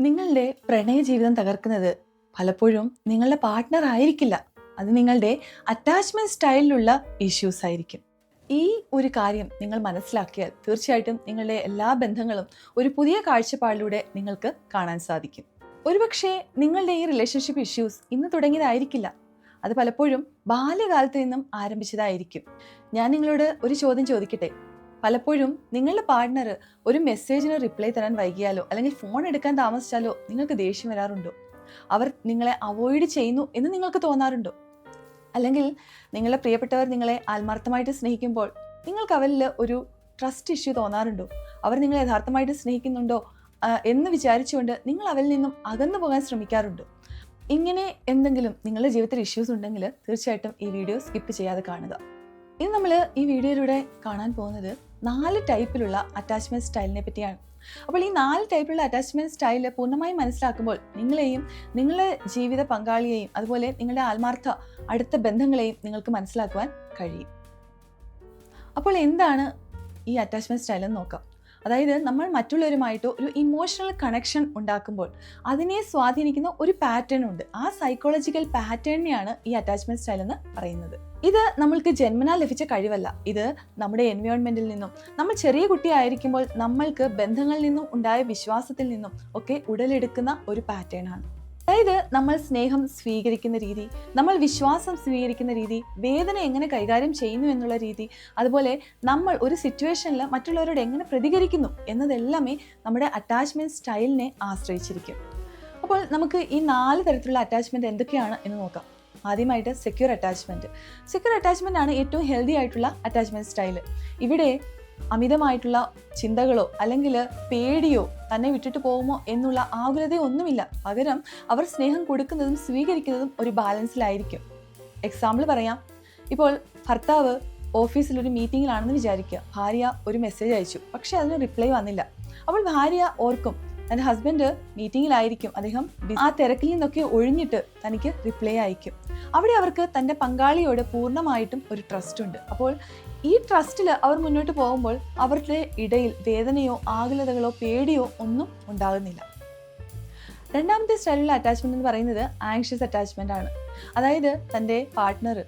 നിങ്ങളുടെ പ്രണയ ജീവിതം തകർക്കുന്നത് പലപ്പോഴും നിങ്ങളുടെ പാർട്ട്ണർ ആയിരിക്കില്ല. അത് നിങ്ങളുടെ അറ്റാച്ച്മെന്റ് സ്റ്റൈലിലുള്ള ഇഷ്യൂസ് ആയിരിക്കും. ഈ ഒരു കാര്യം നിങ്ങൾ മനസ്സിലാക്കിയാൽ തീർച്ചയായിട്ടും നിങ്ങളുടെ എല്ലാ ബന്ധങ്ങളും ഒരു പുതിയ കാഴ്ചപ്പാടിലൂടെ നിങ്ങൾക്ക് കാണാൻ സാധിക്കും. ഒരുപക്ഷെ നിങ്ങളുടെ ഈ റിലേഷൻഷിപ്പ് ഇഷ്യൂസ് ഇന്ന് തുടങ്ങിയതായിരിക്കില്ല. അത് പലപ്പോഴും ബാല്യകാലത്ത് നിന്നും ആരംഭിച്ചതായിരിക്കും. ഞാൻ നിങ്ങളോട് ഒരു ചോദ്യം ചോദിക്കട്ടെ. പലപ്പോഴും നിങ്ങളുടെ പാർട്ട്ണർ ഒരു മെസ്സേജിന് റിപ്ലൈ തരാൻ വൈകിയാലോ അല്ലെങ്കിൽ ഫോൺ എടുക്കാൻ താമസിച്ചാലോ നിങ്ങൾക്ക് ദേഷ്യം വരാറുണ്ടോ? അവർ നിങ്ങളെ അവോയ്ഡ് ചെയ്യുന്നു എന്ന് നിങ്ങൾക്ക് തോന്നാറുണ്ടോ? അല്ലെങ്കിൽ നിങ്ങളുടെ പ്രിയപ്പെട്ടവർ നിങ്ങളെ ആത്മാർത്ഥമായിട്ട് സ്നേഹിക്കുമ്പോൾ നിങ്ങൾക്ക് അവരിൽ ഒരു ട്രസ്റ്റ് ഇഷ്യൂ തോന്നാറുണ്ടോ? അവർ നിങ്ങളെ യഥാർത്ഥമായിട്ട് സ്നേഹിക്കുന്നുണ്ടോ എന്ന് വിചാരിച്ചുകൊണ്ട് നിങ്ങൾ അവരിൽ നിന്നും അകന്നു പോകാൻ ശ്രമിക്കാറുണ്ടോ? ഇങ്ങനെ എന്തെങ്കിലും നിങ്ങളുടെ ജീവിതത്തിൽ ഇഷ്യൂസ് ഉണ്ടെങ്കിൽ തീർച്ചയായിട്ടും ഈ വീഡിയോ സ്കിപ്പ് ചെയ്യാതെ കാണുക. ഇന്ന് നമ്മൾ ഈ വീഡിയോയിലൂടെ കാണാൻ പോകുന്നത് 4 ടൈപ്പിലുള്ള അറ്റാച്ച്മെന്റ് സ്റ്റൈലിനെ പറ്റിയാണ്. അപ്പോൾ ഈ 4 ടൈപ്പിലുള്ള അറ്റാച്ച്മെന്റ് സ്റ്റൈല് പൂർണ്ണമായും മനസ്സിലാക്കുമ്പോൾ നിങ്ങളെയും നിങ്ങളുടെ ജീവിത പങ്കാളിയെയും അതുപോലെ നിങ്ങളുടെ ആത്മാർത്ഥ അടുത്ത ബന്ധങ്ങളെയും നിങ്ങൾക്ക് മനസ്സിലാക്കുവാൻ കഴിയും. അപ്പോൾ എന്താണ് ഈ അറ്റാച്ച്മെന്റ് സ്റ്റൈൽ എന്ന് നോക്കാം. അതായത് നമ്മൾ മറ്റുള്ളവരുമായിട്ട് ഒരു ഇമോഷണൽ കണക്ഷൻ ഉണ്ടാക്കുമ്പോൾ അതിനെ സ്വാധീനിക്കുന്ന ഒരു പാറ്റേൺ ഉണ്ട്. ആ സൈക്കോളജിക്കൽ പാറ്റേണിനെയാണ് ഈ അറ്റാച്ച്മെന്റ് സ്റ്റൈൽ എന്ന് പറയുന്നത്. ഇത് നമ്മൾക്ക് ജന്മനാൽ ലഭിച്ച കഴിവല്ല. ഇത് നമ്മുടെ എൻവയോൺമെന്റിൽ നിന്നും നമ്മൾ ചെറിയ കുട്ടിയായിരിക്കുമ്പോൾ നമ്മൾക്ക് ബന്ധങ്ങളിൽ നിന്നും ഉണ്ടായ വിശ്വാസത്തിൽ നിന്നും ഒക്കെ ഉടലെടുക്കുന്ന ഒരു പാറ്റേൺ ആണ്. അതായത് നമ്മൾ സ്നേഹം സ്വീകരിക്കുന്ന രീതി, നമ്മൾ വിശ്വാസം സ്വീകരിക്കുന്ന രീതി, വേദന എങ്ങനെ കൈകാര്യം ചെയ്യുന്നു എന്നുള്ള രീതി, അതുപോലെ നമ്മൾ ഒരു സിറ്റുവേഷനിൽ മറ്റുള്ളവരോട് എങ്ങനെ പ്രതികരിക്കുന്നു എന്നതെല്ലാമേ നമ്മുടെ അറ്റാച്ച്മെന്റ് സ്റ്റൈലിനെ ആശ്രയിച്ചിരിക്കും. അപ്പോൾ നമുക്ക് ഈ 4 തരത്തിലുള്ള അറ്റാച്ച്മെന്റ് എന്തൊക്കെയാണ് എന്ന് നോക്കാം. ആദ്യമായിട്ട് സെക്യൂർ അറ്റാച്ച്മെന്റ്. സെക്യൂർ അറ്റാച്ച്മെന്റ് ആണ് ഏറ്റവും ഹെൽത്തി ആയിട്ടുള്ള അറ്റാച്ച്മെന്റ് സ്റ്റൈല്. ഇവിടെ അമിതമായിട്ടുള്ള ചിന്തകളോ അല്ലെങ്കിൽ പേടിയോ തന്നെ വിട്ടിട്ട് പോകുമോ എന്നുള്ള ആകുലതയോ ഒന്നുമില്ല. പകരം അവർ സ്നേഹം കൊടുക്കുന്നതും സ്വീകരിക്കുന്നതും ഒരു ബാലൻസിലായിരിക്കും. എക്സാമ്പിൾ പറയാം. ഇപ്പോൾ ഭർത്താവ് ഓഫീസിലൊരു മീറ്റിങ്ങിലാണെന്ന് വിചാരിക്കുക. ഭാര്യ ഒരു മെസ്സേജ് അയച്ചു, പക്ഷെ അതിന് റിപ്ലൈ വന്നില്ല. അപ്പോൾ ഭാര്യ ഓർക്കും തൻ്റെ ഹസ്ബൻഡ് മീറ്റിങ്ങിലായിരിക്കും, അദ്ദേഹം ആ തിരക്കിൽ നിന്നൊക്കെ ഒഴിഞ്ഞിട്ട് തനിക്ക് റിപ്ലൈ അയക്കും. അവിടെ അവർക്ക് തൻ്റെ പങ്കാളിയോട് പൂർണ്ണമായിട്ടും ഒരു ട്രസ്റ്റ് ഉണ്ട്. അപ്പോൾ ഈ ട്രസ്റ്റിൽ അവർ മുന്നോട്ട് പോകുമ്പോൾ അവരുടെ ഇടയിൽ വേദനയോ ആകുലതകളോ പേടിയോ ഒന്നും ഉണ്ടാകുന്നില്ല. രണ്ടാമത്തെ സ്റ്റൈലിലുള്ള അറ്റാച്ച്മെന്റ് എന്ന് പറയുന്നത് ആങ്ഷ്യസ് അറ്റാച്ച്മെന്റ് ആണ്. അതായത് തൻ്റെ പാർട്ട്ണർ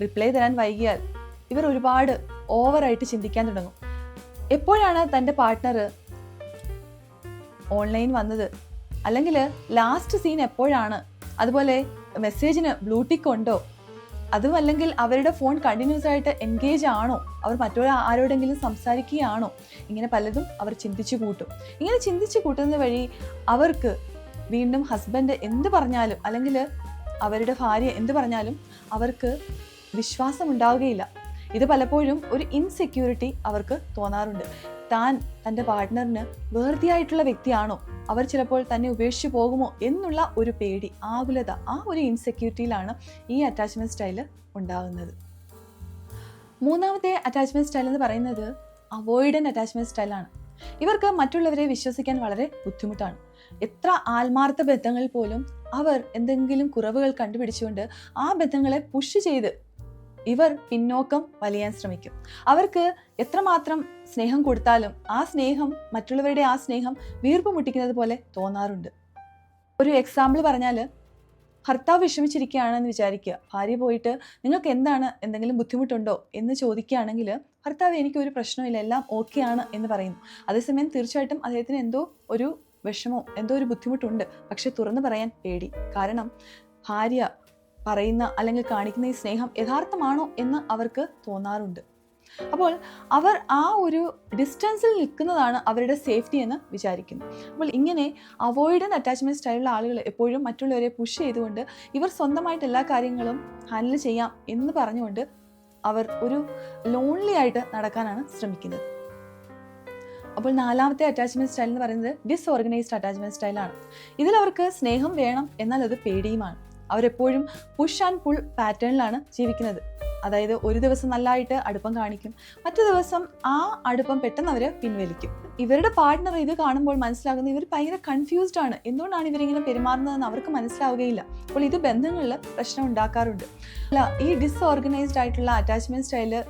റിപ്ലൈ തരാൻ വൈകിയാൽ ഇവർ ഒരുപാട് ഓവറായിട്ട് ചിന്തിക്കാൻ തുടങ്ങും. എപ്പോഴാണ് തൻ്റെ പാർട്ട്ണർ ഓൺലൈൻ വന്നത്, അല്ലെങ്കിൽ ലാസ്റ്റ് സീൻ എപ്പോഴാണ്, അതുപോലെ മെസ്സേജിന് ബ്ലൂടിക്ക് ഉണ്ടോ, അതും അല്ലെങ്കിൽ അവരുടെ ഫോൺ കണ്ടിന്യൂസ് ആയിട്ട് എൻഗേജ് ആണോ, അവർ ആരോടെങ്കിലും സംസാരിക്കുകയാണോ, ഇങ്ങനെ പലതും അവർ ചിന്തിച്ചു കൂട്ടും. ഇങ്ങനെ ചിന്തിച്ചു കൂട്ടുന്നത് വഴി അവർക്ക് വീണ്ടും ഹസ്ബൻഡ് എന്ത് പറഞ്ഞാലും അല്ലെങ്കിൽ അവരുടെ ഭാര്യ എന്ത് പറഞ്ഞാലും അവർക്ക് വിശ്വാസം ഉണ്ടാവുകയില്ല. ഇത് പലപ്പോഴും ഒരു ഇൻസെക്യൂരിറ്റി അവർക്ക് തോന്നാറുണ്ട്. തൻ്റെ പാർട്ട്ണറിന് വേർതിയായിട്ടുള്ള വ്യക്തിയാണോ, അവർ ചിലപ്പോൾ തന്നെ ഉപേക്ഷിച്ച് പോകുമോ എന്നുള്ള ഒരു പേടി, ആകുലത, ആ ഒരു ഇൻസെക്യൂരിറ്റിയിലാണ് ഈ അറ്റാച്ച്മെന്റ് സ്റ്റൈല് ഉണ്ടാകുന്നത്. മൂന്നാമത്തെ അറ്റാച്ച്മെന്റ് സ്റ്റൈൽ എന്ന് പറയുന്നത് അവോയ്ഡന്റ് അറ്റാച്ച്മെന്റ് സ്റ്റൈലാണ്. ഇവർക്ക് മറ്റുള്ളവരെ വിശ്വസിക്കാൻ വളരെ ബുദ്ധിമുട്ടാണ്. എത്ര ആത്മാർത്ഥ ബന്ധങ്ങളിൽ പോലും അവർ എന്തെങ്കിലും കുറവുകൾ കണ്ടുപിടിച്ചുകൊണ്ട് ആ ബന്ധങ്ങളെ പുഷ് ചെയ്ത് ഇവർ പിന്നോക്കം വലിയാൻ ശ്രമിക്കും. അവർക്ക് എത്രമാത്രം സ്നേഹം കൊടുത്താലും ആ സ്നേഹം മറ്റുള്ളവരുടെ ആ സ്നേഹം വീർപ്പ് മുട്ടിക്കുന്നത് പോലെ തോന്നാറുണ്ട്. ഒരു എക്സാമ്പിൾ പറഞ്ഞാൽ, ഭർത്താവ് വിഷമിച്ചിരിക്കുകയാണെന്ന് വിചാരിക്കുക. ഭാര്യ പോയിട്ട് നിങ്ങൾക്ക് എന്തെങ്കിലും ബുദ്ധിമുട്ടുണ്ടോ എന്ന് ചോദിക്കുകയാണെങ്കിൽ ഭർത്താവ് എനിക്കൊരു പ്രശ്നമില്ല, എല്ലാം ഓക്കെ ആണ് എന്ന് പറയുന്നു. അതേസമയം തീർച്ചയായിട്ടും അദ്ദേഹത്തിന് എന്തോ ഒരു വിഷമോ എന്തോ ഒരു ബുദ്ധിമുട്ടുണ്ട്, പക്ഷെ തുറന്നു പറയാൻ പേടി. കാരണം ഭാര്യ പറയുന്ന അല്ലെങ്കിൽ കാണിക്കുന്ന ഈ സ്നേഹം യഥാർത്ഥമാണോ എന്ന് അവർക്ക് തോന്നാറുണ്ട്. അപ്പോൾ അവർ ആ ഒരു ഡിസ്റ്റൻസിൽ നിൽക്കുന്നതാണ് അവരുടെ സേഫ്റ്റി എന്ന് വിചാരിക്കുന്നു. അപ്പോൾ ഇങ്ങനെ അവോയ്ഡന്റ് അറ്റാച്ച്മെന്റ് സ്റ്റൈലുള്ള ആളുകൾ എപ്പോഴും മറ്റുള്ളവരെ പുഷ് ചെയ്തുകൊണ്ട് ഇവർ സ്വന്തമായിട്ട് എല്ലാ കാര്യങ്ങളും ഹാൻഡിൽ ചെയ്യാം എന്ന് പറഞ്ഞുകൊണ്ട് അവർ ഒരു ലോൺലി ആയിട്ട് നടക്കാനാണ് ശ്രമിക്കുന്നത്. അപ്പോൾ നാലാമത്തെ അറ്റാച്ച്മെന്റ് സ്റ്റൈൽ എന്ന് പറയുന്നത് ഡിസ്ഓർഗനൈസ്ഡ് അറ്റാച്ച്മെന്റ് സ്റ്റൈലാണ്. ഇതിൽ അവർക്ക് സ്നേഹം വേണം, എന്നാൽ അത് പേടിയുമാണ്. അവരെപ്പോഴും പുഷ് ആൻഡ് പുൾ പാറ്റേണിലാണ് ജീവിക്കുന്നത്. അതായത് ഒരു ദിവസം നല്ലതായിട്ട് അടുപ്പം കാണിക്കും, മറ്റു ദിവസം ആ അടുപ്പം പെട്ടെന്ന് അവർ പിൻവലിക്കും. ഇവരുടെ പാർട്ട്ണർ ഇത് കാണുമ്പോൾ മനസ്സിലാകുന്നത് ഇവർ ഭയങ്കര കൺഫ്യൂസ്ഡ് ആണ്, എന്തുകൊണ്ടാണ് ഇവരിങ്ങനെ പെരുമാറുന്നതെന്ന് അവർക്ക് മനസ്സിലാവുകയില്ല. അപ്പോൾ ഇത് ബന്ധങ്ങളിൽ പ്രശ്നം ഉണ്ടാക്കാറുണ്ട്. ഈ ഡിസ്ഓർഗനൈസ്ഡ് ആയിട്ടുള്ള അറ്റാച്ച്മെന്റ് സ്റ്റൈല്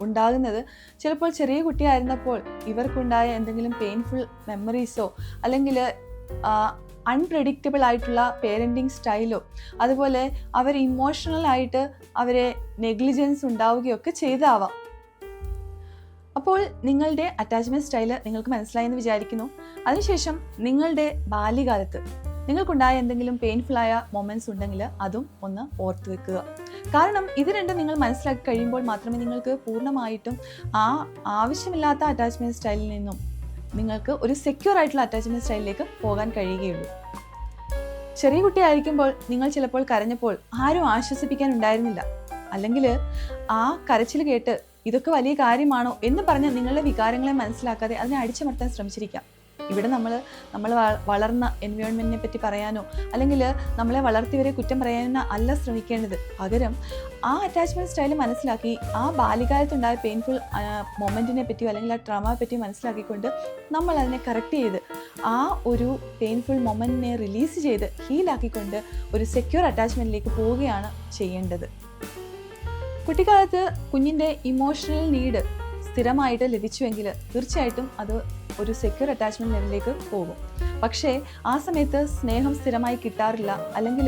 ഉണ്ടാകുന്നത് ചിലപ്പോൾ ചെറിയ കുട്ടിയായിരുന്നപ്പോൾ ഇവർക്കുണ്ടായ എന്തെങ്കിലും പെയിൻഫുൾ മെമ്മറീസോ അല്ലെങ്കിൽ അൺപ്രെഡിക്റ്റബിൾ ആയിട്ടുള്ള പേരൻറ്റിങ് സ്റ്റൈലോ അതുപോലെ അവർ ഇമോഷണലായിട്ട് അവരെ നെഗ്ലിജൻസ് ഉണ്ടാവുകയൊക്കെ ചെയ്താവാം. അപ്പോൾ നിങ്ങളുടെ അറ്റാച്ച്മെൻറ്റ് സ്റ്റൈല് നിങ്ങൾക്ക് മനസ്സിലായെന്ന് വിചാരിക്കുന്നു. അതിനുശേഷം നിങ്ങളുടെ ബാല്യകാലത്ത് നിങ്ങൾക്കുണ്ടായ എന്തെങ്കിലും പെയിൻഫുള്ളായ മൊമെൻറ്റ്സ് ഉണ്ടെങ്കിൽ അതും ഒന്ന് ഓർത്ത് വെക്കുക. കാരണം ഇത് രണ്ടും നിങ്ങൾ മനസ്സിലാക്കി കഴിയുമ്പോൾ മാത്രമേ നിങ്ങൾക്ക് പൂർണ്ണമായിട്ടും ആ ആവശ്യമില്ലാത്ത അറ്റാച്ച്മെൻറ്റ് സ്റ്റൈലിൽ നിന്നും നിങ്ങൾക്ക് ഒരു സെക്യൂർ ആയിട്ടുള്ള അറ്റാച്ച്മെൻറ്റ് സ്റ്റൈലിലേക്ക് പോകാൻ കഴിയുകയുള്ളൂ. ചെറിയ കുട്ടിയായിരിക്കുമ്പോൾ നിങ്ങൾ ചിലപ്പോൾ കരഞ്ഞപ്പോൾ ആരും ആശ്വസിപ്പിക്കാൻ ഉണ്ടായിരുന്നില്ല, അല്ലെങ്കിൽ ആ കരച്ചിൽ കേട്ട് ഇതൊക്കെ വലിയ കാര്യമാണോ എന്ന് പറഞ്ഞ് നിങ്ങളുടെ വികാരങ്ങളെ മനസ്സിലാക്കാതെ അതിനെ അടിച്ചമർത്താൻ ശ്രമിച്ചിരിക്കാം. ഇവിടെ നമ്മൾ വളർന്ന എൻവയോൺമെൻറ്റിനെ പറ്റി പറയാനോ അല്ലെങ്കിൽ നമ്മളെ വളർത്തിയവരെ കുറ്റം പറയാനോ അല്ല ശ്രമിക്കേണ്ടത്. പകരം ആ അറ്റാച്ച്മെൻറ്റ് സ്റ്റൈൽ മനസ്സിലാക്കി ആ ബാല്യകാലത്തുണ്ടായ പെയിൻഫുൾ മൊമെൻറ്റിനെ പറ്റിയോ അല്ലെങ്കിൽ ആ ട്രോമയെ പറ്റിയോ മനസ്സിലാക്കിക്കൊണ്ട് നമ്മൾ അതിനെ കറക്റ്റ് ചെയ്ത് ആ ഒരു പെയിൻഫുൾ മൊമെൻറ്റിനെ റിലീസ് ചെയ്ത് ഹീലാക്കിക്കൊണ്ട് ഒരു സെക്യൂർ അറ്റാച്ച്മെൻറ്റിലേക്ക് പോവുകയാണ് ചെയ്യേണ്ടത്. കുട്ടിക്കാലത്ത് കുഞ്ഞിൻ്റെ ഇമോഷണൽ നീഡ് സ്ഥിരമായിട്ട് ലഭിച്ചുവെങ്കിൽ തീർച്ചയായിട്ടും അത് ഒരു സെക്യൂർ അറ്റാച്ച്മെൻറ്റ് ലെവലിലേക്ക് പോകും. പക്ഷേ ആ സമയത്ത് സ്നേഹം സ്ഥിരമായി കിട്ടാറില്ല, അല്ലെങ്കിൽ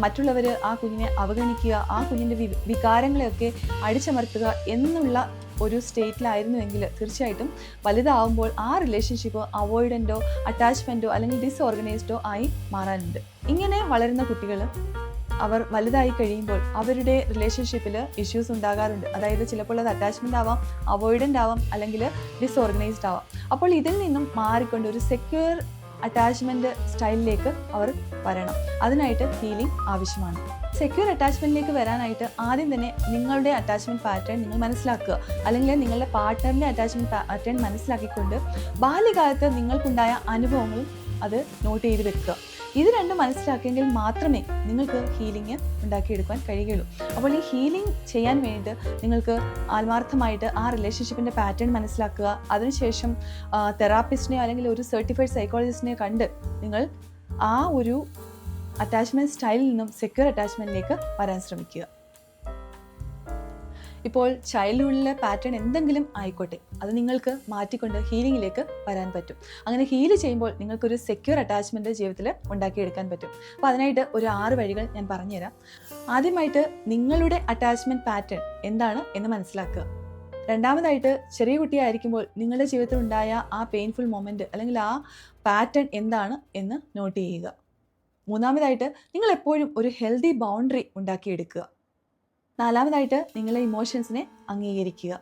മറ്റുള്ളവർ ആ കുഞ്ഞിനെ അവഗണിക്കുക, ആ കുഞ്ഞിൻ്റെ വികാരങ്ങളെയൊക്കെ അടിച്ചമർത്തുക എന്നുള്ള ഒരു സ്റ്റേറ്റിലായിരുന്നുവെങ്കിൽ തീർച്ചയായിട്ടും വലുതാവുമ്പോൾ ആ റിലേഷൻഷിപ്പ് അവോയ്ഡൻറ്റോ അറ്റാച്ച്മെൻറ്റോ അല്ലെങ്കിൽ ഡിസ്ഓർഗനൈസ്ഡോ ആയി മാറാനുണ്ട്. ഇങ്ങനെ വളരുന്ന കുട്ടികൾ അവർ വലുതായി കഴിയുമ്പോൾ അവരുടെ റിലേഷൻഷിപ്പിൽ ഇഷ്യൂസ് ഉണ്ടാകാറുണ്ട്. അതായത് ചിലപ്പോൾ അത് അറ്റാച്ച്മെൻ്റ് ആവാം, അവോയ്ഡൻ്റ് ആവാം, അല്ലെങ്കിൽ ഡിസ്ഓർഗനൈസ്ഡ് ആവാം. അപ്പോൾ ഇതിൽ നിന്നും മാറിക്കൊണ്ട് ഒരു സെക്യൂർ അറ്റാച്ച്മെൻറ്റ് സ്റ്റൈലിലേക്ക് അവർ വരണം. അതിനായിട്ട് ഹീലിംഗ് ആവശ്യമാണ്. സെക്യൂർ അറ്റാച്ച്മെൻറ്റിലേക്ക് വരാനായിട്ട് ആദ്യം തന്നെ നിങ്ങളുടെ അറ്റാച്ച്മെൻറ്റ് പാറ്റേൺ നിങ്ങൾ മനസ്സിലാക്കുക, അല്ലെങ്കിൽ നിങ്ങളുടെ പാർട്ട്ണറിൻ്റെ അറ്റാച്ച്മെൻറ്റ് പാറ്റേൺ മനസ്സിലാക്കിക്കൊണ്ട് ബാല്യകാലത്ത് നിങ്ങൾക്കുണ്ടായ അനുഭവങ്ങളും അത് നോട്ട് ചെയ്ത് വെക്കുക. ഇത് രണ്ടും മനസ്സിലാക്കിയെങ്കിൽ മാത്രമേ നിങ്ങൾക്ക് ഹീലിംഗ് ഉണ്ടാക്കിയെടുക്കാൻ കഴിയുകയുള്ളൂ. അപ്പോൾ ഈ ഹീലിംഗ് ചെയ്യാൻ വേണ്ടി നിങ്ങൾക്ക് ആത്മാർത്ഥമായിട്ട് ആ റിലേഷൻഷിപ്പിൻ്റെ പാറ്റേൺ മനസ്സിലാക്കുക. അതിനുശേഷം തെറാപ്പിസ്റ്റിനെയോ അല്ലെങ്കിൽ ഒരു സർട്ടിഫൈഡ് സൈക്കോളജിസ്റ്റിനെയോ കണ്ട് നിങ്ങൾ ആ ഒരു അറ്റാച്ച്മെൻറ്റ് സ്റ്റൈലിൽ നിന്നും സെക്യൂർ അറ്റാച്ച്മെൻറ്റിലേക്ക് വരാൻ ശ്രമിക്കുക. ഇപ്പോൾ ചൈൽഡ്ഹുഡിലെ പാറ്റേൺ എന്തെങ്കിലും ആയിക്കോട്ടെ, അത് നിങ്ങൾക്ക് മാറ്റിക്കൊണ്ട് ഹീലിംഗിലേക്ക് വരാൻ പറ്റും. അങ്ങനെ ഹീല് ചെയ്യുമ്പോൾ നിങ്ങൾക്കൊരു സെക്യൂർ അറ്റാച്ച്മെൻറ്റ് ജീവിതത്തിൽ ഉണ്ടാക്കിയെടുക്കാൻ പറ്റും. അപ്പോൾ അതിനായിട്ട് ഒരു 6 വഴികൾ ഞാൻ പറഞ്ഞുതരാം. ആദ്യമായിട്ട് നിങ്ങളുടെ അറ്റാച്ച്മെൻറ്റ് പാറ്റേൺ എന്താണ് എന്ന് മനസ്സിലാക്കുക. രണ്ടാമതായിട്ട് ചെറിയ കുട്ടിയായിരിക്കുമ്പോൾ നിങ്ങളുടെ ജീവിതത്തിൽ ഉണ്ടായ ആ പെയിൻഫുൾ മൊമെൻറ്റ് അല്ലെങ്കിൽ ആ പാറ്റേൺ എന്താണ് എന്ന് നോട്ട് ചെയ്യുക. മൂന്നാമതായിട്ട് നിങ്ങൾ എപ്പോഴും ഒരു ഹെൽത്തി ബൗണ്ടറി ഉണ്ടാക്കിയെടുക്കുക. നാലാമതായിട്ട് നിങ്ങളുടെ ഇമോഷൻസിനെ അംഗീകരിക്കുക.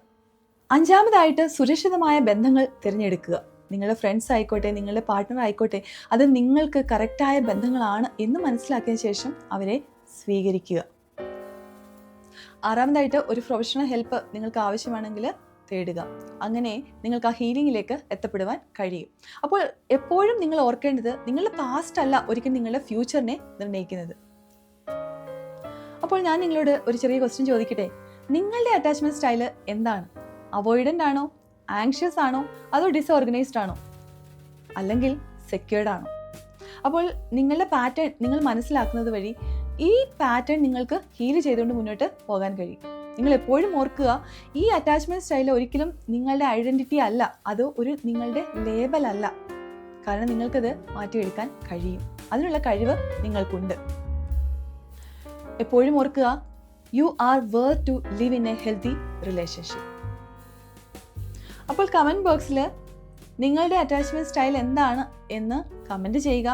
അഞ്ചാമതായിട്ട് സുരക്ഷിതമായ ബന്ധങ്ങൾ തിരഞ്ഞെടുക്കുക. നിങ്ങളുടെ ഫ്രണ്ട്സ് ആയിക്കോട്ടെ, നിങ്ങളുടെ പാർട്ട്ണർ ആയിക്കോട്ടെ, അത് നിങ്ങൾക്ക് കറക്റ്റായ ബന്ധങ്ങളാണ് എന്ന് മനസ്സിലാക്കിയ ശേഷം അവരെ സ്വീകരിക്കുക. ആറാമതായിട്ട് ഒരു പ്രൊഫഷണൽ ഹെൽപ്പ് നിങ്ങൾക്ക് ആവശ്യമാണെങ്കിൽ തേടുക. അങ്ങനെ നിങ്ങൾക്ക് ആ ഹീലിംഗിലേക്ക് എത്തപ്പെടുവാൻ കഴിയും. അപ്പോൾ എപ്പോഴും നിങ്ങൾ ഓർക്കേണ്ടത് നിങ്ങളുടെ പാസ്റ്റ് അല്ല ഒരിക്കലും നിങ്ങളുടെ ഫ്യൂച്ചറിനെ നിർണ്ണയിക്കുന്നത്. അപ്പോൾ ഞാൻ നിങ്ങളോട് ഒരു ചെറിയ ക്വസ്റ്റ്യൻ ചോദിക്കട്ടെ. നിങ്ങളുടെ അറ്റാച്ച്മെൻറ്റ് സ്റ്റൈല് എന്താണ്? അവോയ്ഡൻ്റ് ആണോ, ആങ്ഷ്യസ് ആണോ, അതോ ഡിസ്ഓർഗനൈസ്ഡ് ആണോ, അല്ലെങ്കിൽ സെക്യൂർഡ് ആണോ? അപ്പോൾ നിങ്ങളുടെ പാറ്റേൺ നിങ്ങൾ മനസ്സിലാക്കുന്നത് വഴി ഈ പാറ്റേൺ നിങ്ങൾക്ക് ഹീൽ ചെയ്തുകൊണ്ട് മുന്നോട്ട് പോകാൻ കഴിയും. നിങ്ങൾ എപ്പോഴും ഓർക്കുക, ഈ അറ്റാച്ച്മെൻറ്റ് സ്റ്റൈൽ ഒരിക്കലും നിങ്ങളുടെ ഐഡൻറ്റിറ്റി അല്ല, അത് ഒരു നിങ്ങളുടെ ലേബൽ അല്ല. കാരണം നിങ്ങൾക്കത് മാറ്റിയെടുക്കാൻ കഴിയും. അതിനുള്ള കഴിവ് നിങ്ങൾക്കുണ്ട്. എപ്പോഴും ഓർക്കുക, you are worth to live in a healthy relationship. അപ്പോൾ കമൻറ്റ് ബോക്സിൽ നിങ്ങളുടെ അറ്റാച്ച്മെൻറ്റ് സ്റ്റൈൽ എന്താണ് എന്ന് കമൻറ്റ് ചെയ്യുക.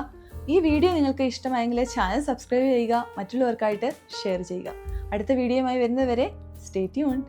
ഈ വീഡിയോ നിങ്ങൾക്ക് ഇഷ്ടമായെങ്കിൽ ചാനൽ സബ്സ്ക്രൈബ് ചെയ്യുക, മറ്റുള്ളവർക്കായിട്ട് ഷെയർ ചെയ്യുക. അടുത്ത വീഡിയോയുമായി വരുന്നതുവരെ സ്റ്റേ ട്യൂൺഡ്.